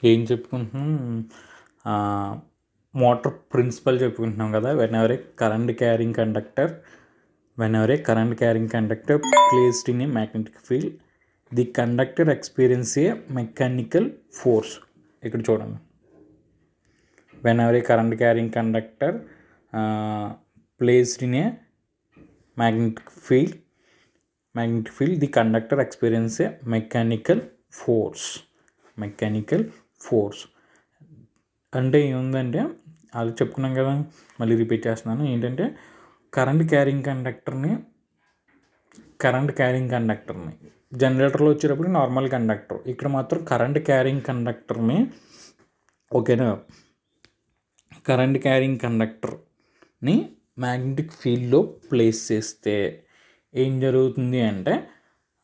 ఏం చెప్పుకుంటున్నాం? Motor principal చెప్పుకుంటున్నాం కదా. When ever A current carrying conductor placed in a magnetic field, the conductor experience A mechanical force. ఇక్కడ చూడండి, when ever A current carrying conductor placed in a magnetic field the conductor experience A mechanical force అంటే ఏముందంటే, అది చెప్పుకున్నాం కదా, మళ్ళీ repeat చేస్తున్నాను. ఏంటంటే కరెంట్ క్యారింగ్ కండక్టర్ని జనరేటర్లో వచ్చేటప్పుడు నార్మల్ కండక్టర్, ఇక్కడ మాత్రం కరెంట్ క్యారింగ్ కండక్టర్ని, ఓకేనా, కరెంట్ క్యారింగ్ కండక్టర్ని మ్యాగ్నెటిక్ ఫీల్డ్లో ప్లేస్ చేస్తే ఏం జరుగుతుంది అంటే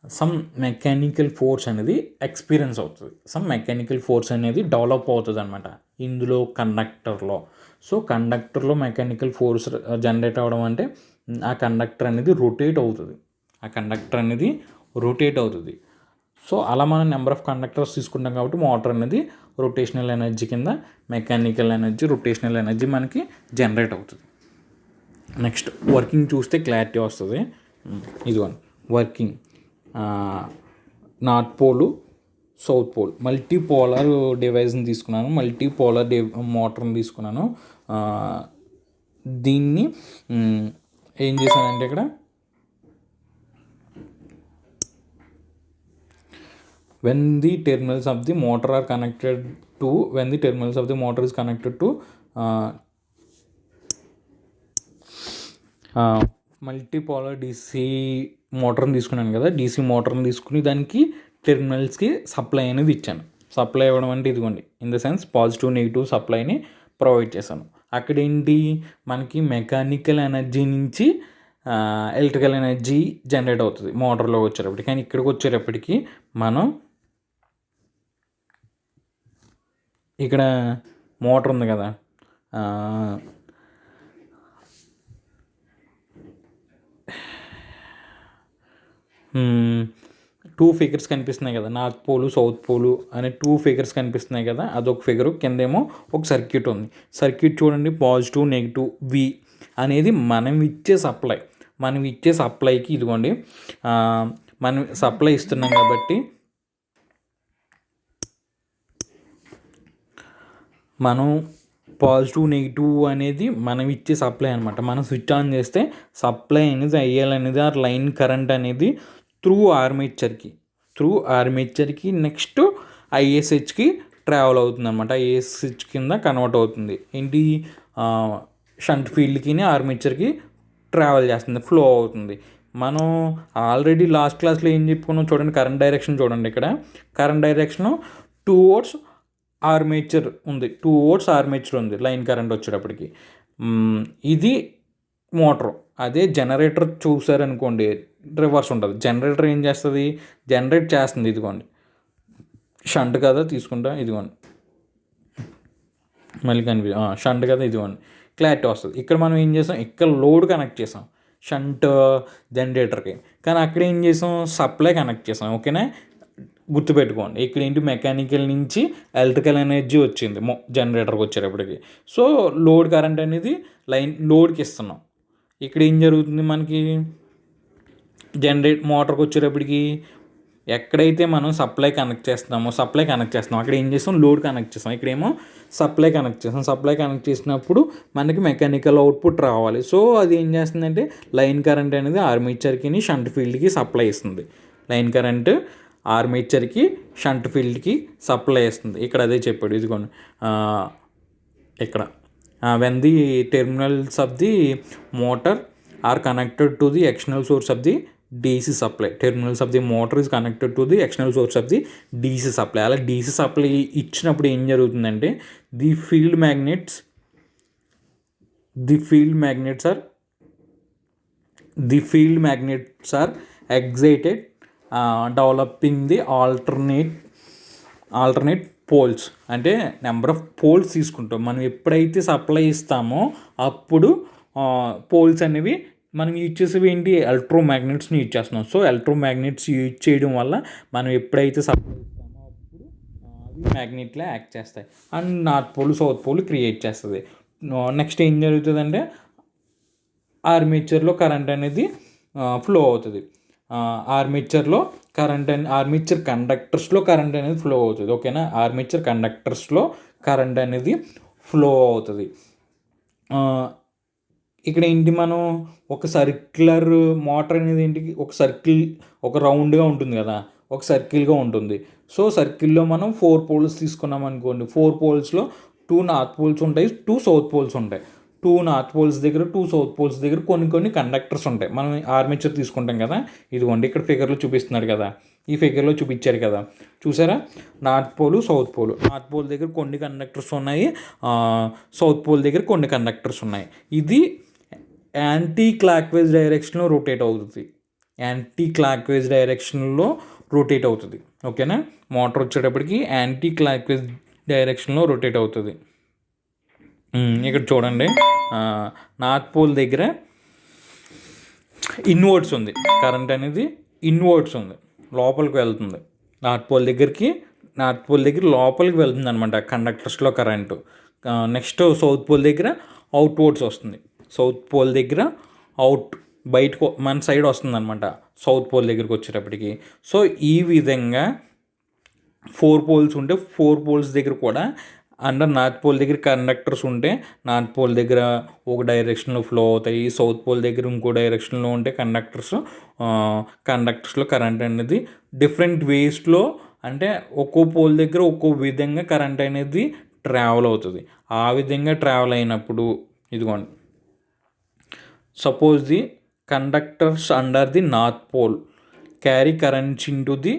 సమ్ మెకానికల్ ఫోర్స్ అనేది ఎక్స్పీరియన్స్ అవుతుంది, సమ్ మెకానికల్ ఫోర్స్ అనేది డెవలప్ అవుతుంది అనమాట ఇందులో కండక్టర్లో. సో కండక్టర్లో మెకానికల్ ఫోర్స్ జనరేట్ అవ్వడం అంటే ఆ కండక్టర్ అనేది రొటేట్ అవుతుంది. సో అలా మనం నెంబర్ ఆఫ్ కండక్టర్స్ తీసుకుంటాం కాబట్టి మోటార్ అనేది రొటేషనల్ ఎనర్జీ కింద మెకానికల్ ఎనర్జీ, రొటేషనల్ ఎనర్జీ మనకి జనరేట్ అవుతుంది. నెక్స్ట్ వర్కింగ్ చూస్తే క్లారిటీ వస్తుంది. ఇదిగోండి working, north pole, south pole, multipolar డివైస్ని తీసుకున్నాను, మల్టీపోలార్ మోటార్ని తీసుకున్నాను. దీన్ని ఏం చేశానంటే ఇక్కడ when the terminals of the motor is connected to multipolar DC మోటార్ని తీసుకున్నాను కదా. డీసీ మోటార్ని తీసుకుని దానికి టెర్మినల్స్కి సప్లై అనేది ఇచ్చాను. సప్లై ఇవ్వడం అంటే ఇదిగోండి, in the sense positive negative సప్లైని ప్రొవైడ్ చేశాను. అక్కడ ఏంటి, మనకి మెకానికల్ ఎనర్జీ నుంచి ఎలక్ట్రికల్ ఎనర్జీ జనరేట్ అవుతుంది మోటార్లో వచ్చేటప్పటికి. కానీ ఇక్కడికి వచ్చేటప్పటికి మనం ఇక్కడ మోటార్ ఉంది కదా, 2 ఫిగర్స్ కనిపిస్తున్నాయి కదా, నార్త్ పోలు సౌత్ పోలు అనే 2 ఫిగర్స్ కనిపిస్తున్నాయి కదా. అదొక ఫిగరు, కిందేమో ఒక సర్క్యూట్ ఉంది. సర్క్యూట్ చూడండి, పాజిటివ్ నెగిటివ్ వి అనేది మనం ఇచ్చే సప్లైకి ఇదిగోండి, మనం సప్లై ఇస్తున్నాం కాబట్టి మనం పాజిటివ్ నెగిటివ్ అనేది మనం ఇచ్చే సప్లై అనమాట. మనం స్విచ్ ఆన్ చేస్తే సప్లై అనేది అయ్యాలనేది ఆ లైన్ కరెంట్ అనేది త్రూ ఆర్మేచర్కి నెక్స్ట్ ఐఎస్హెచ్కి ట్రావెల్ అవుతుంది అనమాట. ఐఎస్హెచ్ కింద కన్వర్ట్ అవుతుంది. ఏంటి, షంట్ ఫీల్డ్కి ఆర్మేచర్కి ట్రావెల్ చేస్తుంది, ఫ్లో అవుతుంది. మనం ఆల్రెడీ లాస్ట్ క్లాస్లో ఏం చెప్పుకున్నాం చూడండి, కరెంట్ డైరెక్షన్ చూడండి. ఇక్కడ కరెంట్ డైరెక్షను 2 volts ఆర్మేచర్ ఉంది, 2 volts ఆర్మేచర్ ఉంది లైన్ కరెంట్ వచ్చేటప్పటికి. ఇది మోటార్. అదే జనరేటర్ చూసారనుకోండి, రివర్స్ ఉంటుంది. జనరేటర్ ఏం చేస్తుంది, జనరేట్ చేస్తుంది. ఇదిగోండి షంట్ కదా, తీసుకుంటా, ఇదిగోండి మళ్ళీ షంట్ కదా, ఇదిగోండి క్లారిటీ వస్తుంది. ఇక్కడ మనం ఏం చేసాం, ఇక్కడ లోడ్ కనెక్ట్ చేసాం షంట్ జనరేటర్కి, కానీ అక్కడ ఏం చేసాం, సప్లై కనెక్ట్ చేసాం. ఓకేనా, గుర్తుపెట్టుకోండి. ఇక్కడ ఏంటి, మెకానికల్ నుంచి ఎలక్ట్రికల్ ఎనర్జీ వచ్చింది జనరేటర్కి వచ్చేటప్పటికి. సో లోడ్ కరెంట్ అనేది లోడ్కి ఇస్తున్నాం. ఇక్కడ ఏం జరుగుతుంది, మనకి మోటార్కి వచ్చేటప్పటికి ఎక్కడైతే మనం సప్లై కనెక్ట్ చేస్తాం, అక్కడ ఏం చేస్తాం, లోడ్ కనెక్ట్ చేస్తాం. ఇక్కడేమో సప్లై కనెక్ట్ చేసినప్పుడు మనకి మెకానికల్ అవుట్పుట్ రావాలి. సో అది ఏం చేస్తుందంటే లైన్ కరెంట్ అనేది ఆర్మేచర్కి షంట్ ఫీల్డ్కి సప్లై ఇస్తుంది. లైన్ కరెంట్ ఆర్మేచర్కి షంట్ ఫీల్డ్కి సప్లై ఇస్తుంది. ఇక్కడ అదే చెప్పాడు, ఇదిగోండి ఇక్కడ when the terminals of the motor are connected to the external source of the DC supply, terminals of the motor is connected to the external source of the DC supply. అలా DC supply ఇచ్చినప్పుడు ఏం జరుగుతుందంటే the field magnets are excited, developing the alternate poles. అంటే number of poles తీసుకుంటాం. మనం ఎప్పుడైతే supply ఇస్తామో అప్పుడు పోల్స్ అనేవి మనం యూజ్ చేసేవి ఏంటి, ఎలక్ట్రోమాగ్నెట్స్ని యూజ్ చేస్తున్నాం. సో ఎలక్ట్రోమాగ్నెట్స్ యూజ్ చేయడం వల్ల మనం ఎప్పుడైతే సప్లై ఇస్తామో అప్పుడు అవి మ్యాగ్నెట్లో యాక్ట్ చేస్తాయి and north pole south pole create చేస్తుంది. నెక్స్ట్ ఏం జరుగుతుందంటే ఆర్మేచర్లో కరెంట్ అనేది ఫ్లో అవుతుంది. ఆర్మేచర్ కండక్టర్స్లో కరెంట్ అనేది ఫ్లో అవుతుంది. ఓకేనా, ఆర్మేచర్ కండక్టర్స్లో కరెంట్ అనేది ఫ్లో అవుతుంది. ఇక్కడ ఏంటి, మనం ఒక సర్క్యులర్ మోటార్ అనేది ఏంటి, ఒక రౌండ్గా ఉంటుంది కదా, ఒక సర్కిల్గా ఉంటుంది. సో సర్కిల్లో మనం 4 పోల్స్ తీసుకున్నాం అనుకోండి. 4 పోల్స్లో 2 నార్త్ పోల్స్ ఉంటాయి, 2 సౌత్ పోల్స్ ఉంటాయి. 2 నార్త్ పోల్స్ దగ్గర 2 సౌత్ పోల్స్ దగ్గర కొన్ని కండక్టర్స్ ఉంటాయి. మనం ఆర్మేచర్ తీసుకుంటాం కదా, ఇదిగోండి ఇక్కడ ఫిగర్లో చూపిస్తున్నాడు కదా, ఈ ఫిగర్లో చూపించారు కదా, చూసారా, north pole south pole. North pole దగ్గర కొన్ని కండక్టర్స్ ఉన్నాయి, సౌత్ పోల్ దగ్గర కొన్ని కండక్టర్స్ ఉన్నాయి. ఇది యాంటీ క్లాక్ వైజ్ డైరెక్షన్లో రొటేట్ అవుతుంది. ఓకేనా, మోటార్ వచ్చేటప్పటికి యాంటీ క్లాక్ వైజ్ డైరెక్షన్లో రొటేట్ అవుతుంది. ఇక్కడ చూడండి, నార్త్ పోల్ దగ్గర ఇన్వర్డ్స్ ఉంది, కరెంట్ అనేది ఇన్వర్డ్స్ ఉంది, లోపలికి వెళ్తుంది. నార్త్ పోల్ దగ్గర లోపలికి వెళ్తుంది అనమాట కండక్టర్స్లో కరెంటు. నెక్స్ట్ సౌత్ పోల్ దగ్గర అవుట్వర్డ్స్ వస్తుంది. సౌత్ పోల్ దగ్గర బయటకు మన సైడ్ వస్తుంది అనమాట సౌత్ పోల్ దగ్గరికి వచ్చేటప్పటికి. సో ఈ విధంగా 4 పోల్స్ ఉంటే 4 పోల్స్ దగ్గర కూడా అండర్ నార్త్ పోల్ దగ్గర కండక్టర్స్ ఉంటే నార్త్ పోల్ దగ్గర ఒక డైరెక్షన్లో ఫ్లో అవుతాయి, సౌత్ పోల్ దగ్గర ఇంకో డైరెక్షన్లో ఉంటే కండక్టర్స్లో కరెంట్ అనేది డిఫరెంట్ వేస్లో, అంటే ఒక్కో పోల్ దగ్గర ఒక్కో విధంగా కరెంట్ అనేది ట్రావెల్ అవుతుంది. ఆ విధంగా ట్రావెల్ అయినప్పుడు ఇదిగోండి, suppose the conductors under the north pole carry currents into the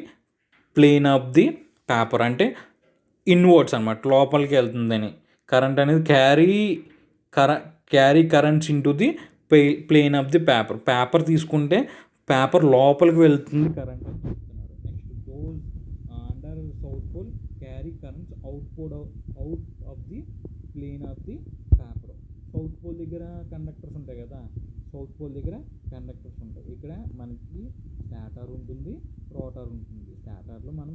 plane of the paper, అంటే ఇన్వర్డ్స్ అనమాట, లోపలికి వెళ్తుందని. కరెంట్ అనేది carry currents into the plane of the paper తీసుకుంటే పేపర్ లోపలికి వెళ్తుంది కరెంట్ అని చెప్తున్నారు. Next those under south pole carry currents out of the plane of the paper. South pole దగ్గర కండక్టర్స్ ఉంటాయి కదా, ఇక్కడ మనకి స్టాటర్ ఉంటుంది, రోటర్ ఉంటుంది. స్టాటర్లో మనం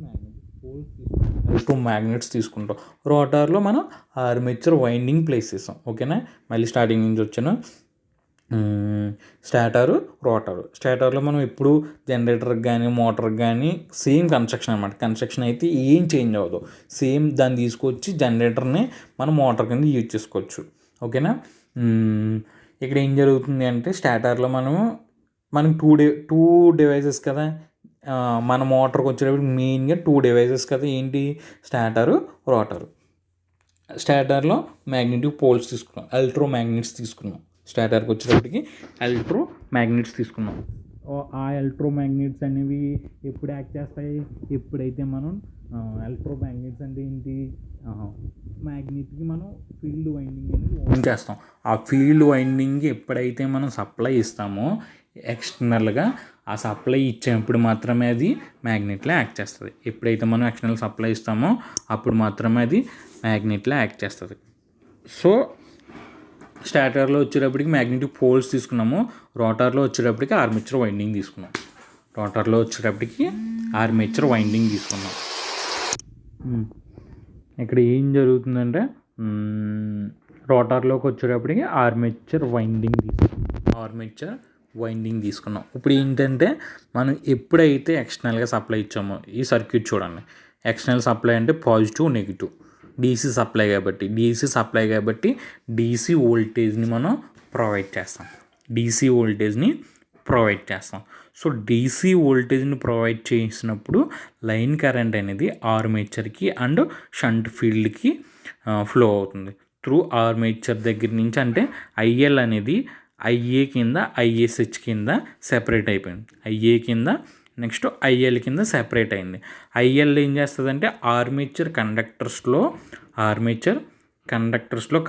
మ్యాగ్నెట్స్ తీసుకుంటాం, రోటర్లో మనం ఆర్మేచర్ వైండింగ్ ప్లేస్ చేస్తాం. ఓకేనా, మళ్ళీ స్టార్టింగ్ నుంచి వచ్చాను. స్టాటర్లో మనం ఎప్పుడు జనరేటర్కి కానీ మోటార్కి కానీ సేమ్ కన్స్ట్రక్షన్ అనమాట. కన్స్ట్రక్షన్ అయితే ఏం చేంజ్ అవ్వదు, సేమ్ దాన్ని తీసుకొచ్చి జనరేటర్ని మనం మోటార్ కింద యూజ్ చేసుకోవచ్చు. ఓకేనా, ఇక్కడ ఏం జరుగుతుంది అంటే స్టాటర్లో మనకి టూ డివైజెస్ కదా, మన మోటార్కి వచ్చేటప్పుడు మెయిన్గా 2 డివైజెస్ కదా, ఏంటి, రోటరు. స్టాటర్లో మ్యాగ్నెటిక్ పోల్స్ తీసుకున్నాం, ఎలక్ట్రో మ్యాగ్నెట్స్ తీసుకున్నాం. స్టాటర్కి వచ్చేటప్పటికి ఎలక్ట్రో మ్యాగ్నెట్స్ తీసుకున్నాం. ఆ ఎలక్ట్రో మ్యాగ్నెట్స్ అనేవి ఎప్పుడు యాక్ట్ చేస్తాయి, ఎప్పుడైతే మనం ఎలక్ట్రో మ్యాగ్నెట్స్ అంటే ఏంటి, మ్యాగ్నెట్కి మనం ఫీల్డ్ వైండింగ్ అనేది ఓన్ చేస్తాం. ఆ ఫీల్డ్ వైండింగ్కి ఎప్పుడైతే మనం సప్లై ఇస్తామో ఎక్స్టర్నల్గా, ఆ సప్లై ఇచ్చినప్పుడు మాత్రమే అది మ్యాగ్నెట్లో యాక్ట్ చేస్తుంది. ఎప్పుడైతే మనం ఎక్స్టర్నల్ సప్లై ఇస్తామో అప్పుడు మాత్రమే అది మ్యాగ్నెట్లో యాక్ట్ చేస్తుంది. సో స్టాటర్లో వచ్చేటప్పటికి మ్యాగ్నెటిక్ పోల్స్ తీసుకున్నాము, రోటర్లో వచ్చేటప్పటికి ఆర్మేచర్ వైండింగ్ తీసుకున్నాం. ఇక్కడ ఏం జరుగుతుందంటే రోటర్లోకి వచ్చేటప్పటికి ఆర్మేచర్ వైండింగ్ తీసుకున్నాం. ఇప్పుడు ఏంటంటే మనం ఎప్పుడైతే ఎక్స్టర్నల్గా సప్లై ఇచ్చామో, ఈ సర్క్యూట్ చూడండి, ఎక్స్టర్నల్ సప్లై అంటే పాజిటివ్ నెగిటివ్, డీసీ సప్లై కాబట్టి డీసీ వోల్టేజ్ని మనం ప్రొవైడ్ చేస్తాం. సో డీసీ వోల్టేజ్ని ప్రొవైడ్ చేసినప్పుడు లైన్ కరెంట్ అనేది ఆర్మేచర్కి అండ్ షంట్ ఫీల్డ్కి ఫ్లో అవుతుంది. త్రూ ఆర్మేచర్ దగ్గర నుంచి, అంటే ఐఎల్ అనేది ఐఏ కింద ఐఎస్హెచ్ కింద సెపరేట్ అయిపోయింది. ఐఏ కింద నెక్స్ట్ ఐఎల్ కింద సెపరేట్ అయింది. ఐఎల్ ఏం చేస్తుందంటే ఆర్మేచర్ కండక్టర్స్లో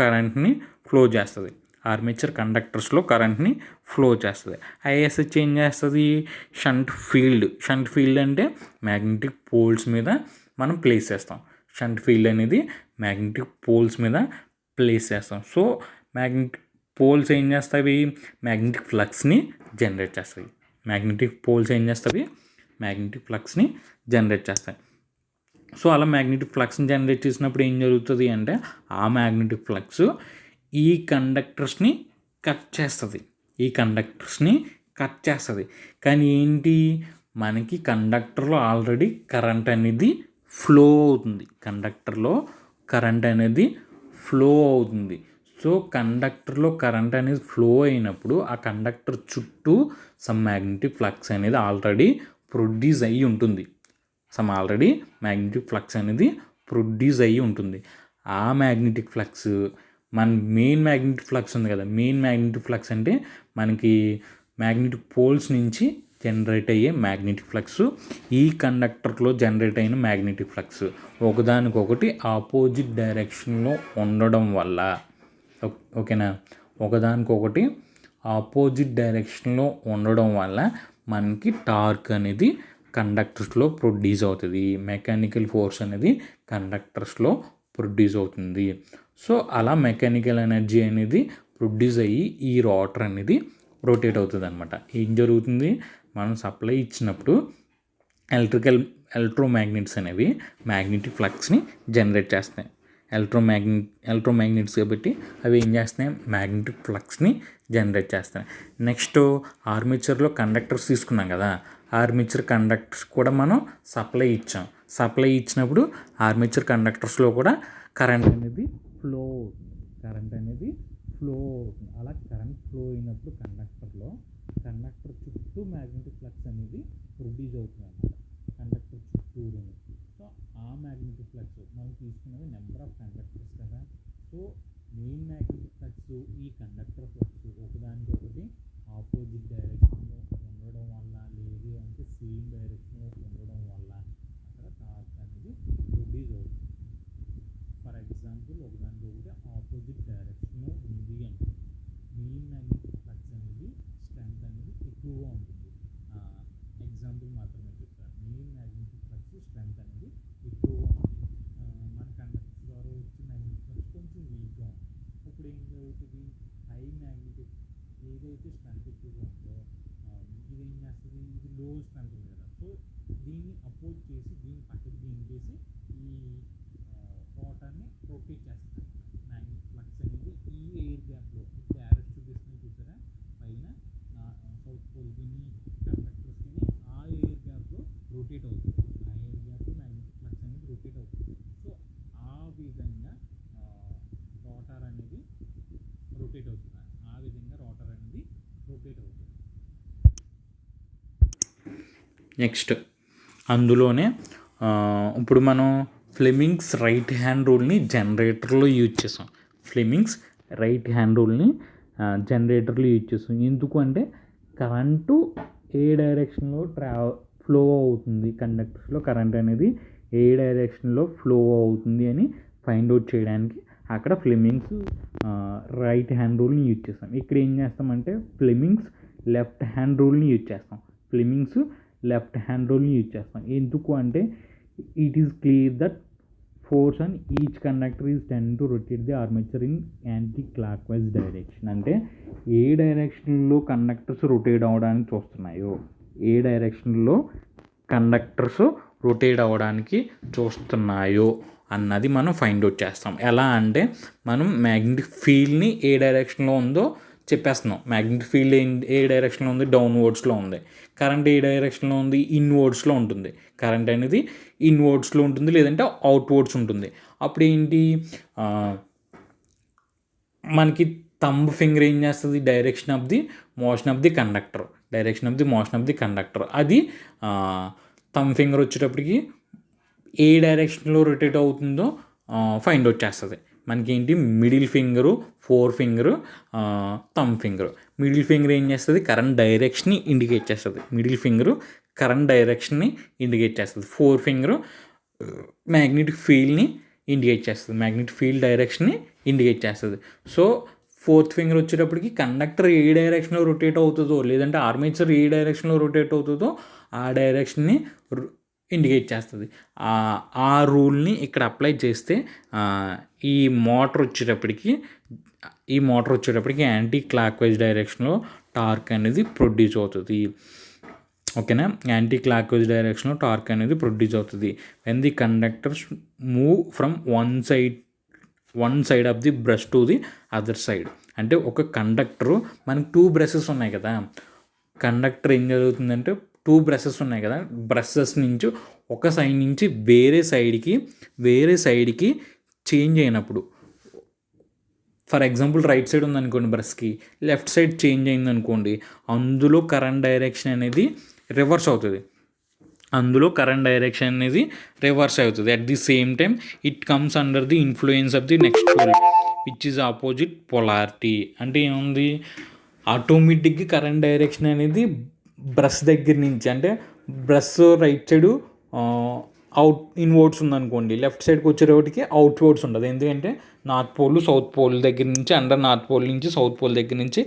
కరెంట్ని ఫ్లో చేస్తుంది. ఐఎస్హెచ్ ఏం చేస్తుంది, షంట్ ఫీల్డ్ అంటే మ్యాగ్నెటిక్ పోల్స్ మీద మనం ప్లేస్ చేస్తాం. సో మ్యాగ్నెటిక్ పోల్స్ ఏం చేస్తాయి, మ్యాగ్నెటిక్ ఫ్లక్స్ని జనరేట్ చేస్తాయి. సో అలా మ్యాగ్నెటిక్ ఫ్లక్స్ని జనరేట్ చేసినప్పుడు ఏం జరుగుతుంది అంటే ఆ మ్యాగ్నెటిక్ ఫ్లక్స్ ఈ కండక్టర్స్ని కట్ చేస్తుంది, ఈ కండక్టర్స్ని కట్ చేస్తుంది. కానీ ఏంటి, మనకి కండక్టర్లో ఆల్రెడీ కరెంట్ అనేది ఫ్లో అవుతుంది, కండక్టర్లో కరెంట్ అనేది ఫ్లో అవుతుంది. సో కండక్టర్లో కరెంట్ అనేది ఫ్లో అయినప్పుడు ఆ కండక్టర్ చుట్టూ సమ్ మ్యాగ్నెటిక్ ఫ్లక్స్ అనేది ఆల్రెడీ ప్రొడ్యూస్ అయ్యి ఉంటుంది, ఆల్రెడీ మ్యాగ్నెటిక్ ఫ్లక్స్ అనేది ప్రొడ్యూస్ అయ్యి ఉంటుంది. ఆ మ్యాగ్నెటిక్ ఫ్లక్స్ మన మెయిన్ మ్యాగ్నెటిక్ ఫ్లక్స్ ఉంది కదా, మెయిన్ మ్యాగ్నెటిక్ ఫ్లక్స్ అంటే మనకి మ్యాగ్నెటిక్ పోల్స్ నుంచి జనరేట్ అయ్యే మ్యాగ్నెటిక్ ఫ్లక్స్, ఈ కండక్టర్లో జనరేట్ అయిన మ్యాగ్నెటిక్ ఫ్లక్స్ ఒకదానికొకటి ఆపోజిట్ డైరెక్షన్లో ఉండడం వల్ల, ఓకేనా, ఒకదానికొకటి ఆపోజిట్ డైరెక్షన్లో ఉండడం వల్ల మనకి టార్క్ అనేది కండక్టర్స్లో ప్రొడ్యూస్ అవుతుంది, మెకానికల్ ఫోర్స్ అనేది కండక్టర్స్లో ప్రొడ్యూస్ అవుతుంది. సో అలా మెకానికల్ ఎనర్జీ అనేది ప్రొడ్యూస్ అయ్యి ఈ రోటర్ అనేది రొటేట్ అవుతుంది అనమాట. ఏం జరుగుతుంది, మనం సప్లై ఇచ్చినప్పుడు ఎలక్ట్రోమాగ్నెట్స్ అనేవి మ్యాగ్నెటిక్ ఫ్లక్స్ని జనరేట్ చేస్తాయి. ఎలక్ట్రోమాగ్నెట్స్ కాబట్టి అవి ఏం చేస్తున్నాయి, మ్యాగ్నెటిక్ ఫ్లక్స్ని జనరేట్ చేస్తాయి. నెక్స్ట్ ఆర్మేచర్లో కండక్టర్స్ తీసుకున్నాం కదా, ఆర్మేచర్ కండక్టర్స్ కూడా మనం సప్లై ఇచ్చాం. సప్లై ఇచ్చినప్పుడు ఆర్మేచర్ కండక్టర్స్లో కూడా కరెంట్ అనేది ఫ్లో అవుతుంది, అలా కరెంట్ ఫ్లో అయినప్పుడు కండక్టర్ చుట్టూ మ్యాగ్నెటిక్ ఫ్లక్స్ అనేది ప్రొడ్యూస్ అవుతుంది అన్నమాట, కండక్టర్ చుట్టూ. సో ఆ మ్యాగ్నెటిక్ ఫ్లక్స్ మనం తీసుకున్నది నెంబర్ ఆఫ్ కండక్టర్స్ కదా. సో మెయిన్ మ్యాగ్నెటిక్ ఫ్లక్స్ ఈ కండక్టర్ ఫ్లక్స్ ఒకదానికొకటి ఆపోజిట్ డైరెక్షన్లో ఉండడం వల్ల, లేదు అంటే సేమ్ డైరెక్షన్లో ఉండడం వల్ల అక్కడ టార్క్ అనేది ప్రొడ్యూస్ అవుతుంది. ఫర్ ఎగ్జాంపుల్ ఒకదానికొకటి ఆపోజిట్ డైరెక్షన్లో ఉంది అనుకోండి, మెయిన్ మ్యాగ్నెటిక్ ఫ్లక్స్ అనేది స్ట్రెంత్ అనేది ఎక్కువగా ఉంటుంది. ఎగ్జాంపుల్ మాత్రమే చెప్తాను, మెయిన్ మ్యాగ్నెటిక్ ఫ్లక్స్ స్ట్రెంత్ అనేది ఎక్కువగా ఉంటుంది. మన కండక్టర్ ద్వారా వచ్చే మ్యాగ్నెటిక్ ఫ్లక్స్ కొంచెం వీక్గా ఉంటుంది. ఇప్పుడు ఏం జరుగుతుంది, హై మ్యాగ్నెటిక్ ఏదైతే స్ట్రెంత్ ఎక్కువగా ఉందో ఇది ఏం చేస్తుంది, ఇది లో స్ట్రెంత్ ఉంది కదా, సో దీన్ని అపోజ్ చేసి దీన్ని పక్కకి దింపేసి ఈ రోటర్ని రొటేట్ చేస్తుంది. మ్యాగ్నెటిక్ ఫ్లక్స్ అనేది ఈ ఎయిర్ గ్యాప్లో యారోస్ చూపిస్తుంది చూసారా పైన సౌత్ పోల్, దీన్ని కండక్టర్స్కి ఆ ఎయిర్ గ్యాప్లో రొటేట్ అవుతుంది, ఆ ఎయిర్ గ్యాప్లో మ్యాగ్నెటిక్ ఫ్లక్స్ అనేది రొటేట్ అవుతుంది. సో ఆ విధంగా రోటర్ అనేది రొటేట్ అవుతుంది, నెక్స్ట్ అందులోనే ఇప్పుడు మనం ఫ్లెమింగ్స్ రైట్ హ్యాండ్ రూల్ని జనరేటర్లో యూజ్ చేసాం. ఎందుకు అంటే కరెంటు ఏ డైరెక్షన్లో ఫ్లో అవుతుంది, కండక్టర్స్లో కరెంట్ అనేది ఏ డైరెక్షన్లో ఫ్లో అవుతుంది అని ఫైండ్ అవుట్ చేయడానికి అక్కడ ఫ్లెమింగ్స్ రైట్ హ్యాండ్ రూల్ని యూజ్ చేస్తాం. ఇక్కడ ఏం చేస్తామంటే ఫ్లెమింగ్స్ లెఫ్ట్ హ్యాండ్ రూల్ని యూజ్ చేస్తాం. ఎందుకు అంటే it is clear that force on each conductor is ten to rotate the armature in anti clock wise direction. అంటే ఏ డైరెక్షన్లో కండక్టర్స్ రొటేట్ అవ్వడానికి చూస్తున్నాయో అన్నది మనం ఫైండ్ అవుట్ చేస్తాం. ఎలా అంటే మనం మ్యాగ్నెటిక్ ఫీల్డ్ని ఏ డైరెక్షన్లో ఉందో చెప్పేస్తున్నాం. మ్యాగ్నెటిక్ ఫీల్డ్ ఏ డైరెక్షన్లో ఉంది, డౌన్వర్డ్స్లో ఉంది. కరెంట్ ఏ డైరెక్షన్లో ఉంది, ఇన్వర్డ్స్లో ఉంటుంది. కరెంట్ అనేది ఇన్వర్డ్స్లో ఉంటుంది, లేదంటే అవుట్వర్డ్స్ ఉంటుంది. అప్పుడు ఏంటి, మనకి థంబ్ ఫింగర్ ఏం చేస్తుంది, direction of the motion of the conductor. అది థంబ్ ఫింగర్ వచ్చేటప్పటికి ఏ డైరెక్షన్లో రొటేట్ అవుతుందో ఫైండ్ అవుట్ చేస్తుంది. మనకి ఏంటి, middle finger, four finger, thumb finger. Middle finger ఏం చేస్తుంది, కరెంట్ డైరెక్షన్ని ఇండికేట్ చేస్తుంది. ఫోర్ ఫింగరు మ్యాగ్నెటిక్ ఫీల్డ్ని ఇండికేట్ చేస్తుంది. సో ఫోర్త్ ఫింగర్ వచ్చేటప్పటికి కండక్టర్ ఏ డైరెక్షన్లో రొటేట్ అవుతుందో, లేదంటే ఆర్మేచర్ ఏ డైరెక్షన్లో రొటేట్ అవుతుందో ఆ డైరెక్షన్ని ఇండికేట్ చేస్తుంది. ఆ రూల్ని ఇక్కడ అప్లై చేస్తే ఈ మోటార్ వచ్చేటప్పటికి యాంటీ క్లాక్ వైజ్ డైరెక్షన్లో టార్క్ అనేది ప్రొడ్యూస్ అవుతుంది. ఓకేనా. యాంటీ క్లాక్ వైజ్ డైరెక్షన్లో టార్క్ అనేది ప్రొడ్యూస్ అవుతుంది when the conductors move from one side of the brush to the other side. అంటే ఒక కండక్టరు మనకి 2 బ్రషెస్ ఉన్నాయి కదా, కండక్టర్ ఏం జరుగుతుందంటే 2 బ్రషెస్ ఉన్నాయి కదా, బ్రషెస్ నుంచి ఒక సైడ్ నుంచి వేరే సైడ్కి చేంజ్ అయినప్పుడు, ఫర్ ఎగ్జాంపుల్ రైట్ సైడ్ ఉందనుకోండి బ్రష్కి, లెఫ్ట్ సైడ్ చేంజ్ అయిందనుకోండి, అందులో కరెంట్ డైరెక్షన్ అనేది రివర్స్ అవుతుంది. At the same time it comes under the influence of the next pole which is opposite polarity. అంటే ఏముంది, ఆటోమేటిక్గా కరెంట్ డైరెక్షన్ అనేది బ్రష్ దగ్గర నుంచి, అంటే బ్రష్ రైట్ సైడు ఇన్వర్డ్స్ ఉందనుకోండి, లెఫ్ట్ సైడ్కి వచ్చేటప్పటికి అవుట్వర్డ్స్ ఉంటుంది. ఎందుకంటే నార్త్ పోల్ సౌత్ పోల్ దగ్గర నుంచి, అండర్ నార్త్ పోల్ నుంచి సౌత్ పోల్ దగ్గర నుంచి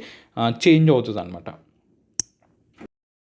చేంజ్ అవుతుంది అనమాట.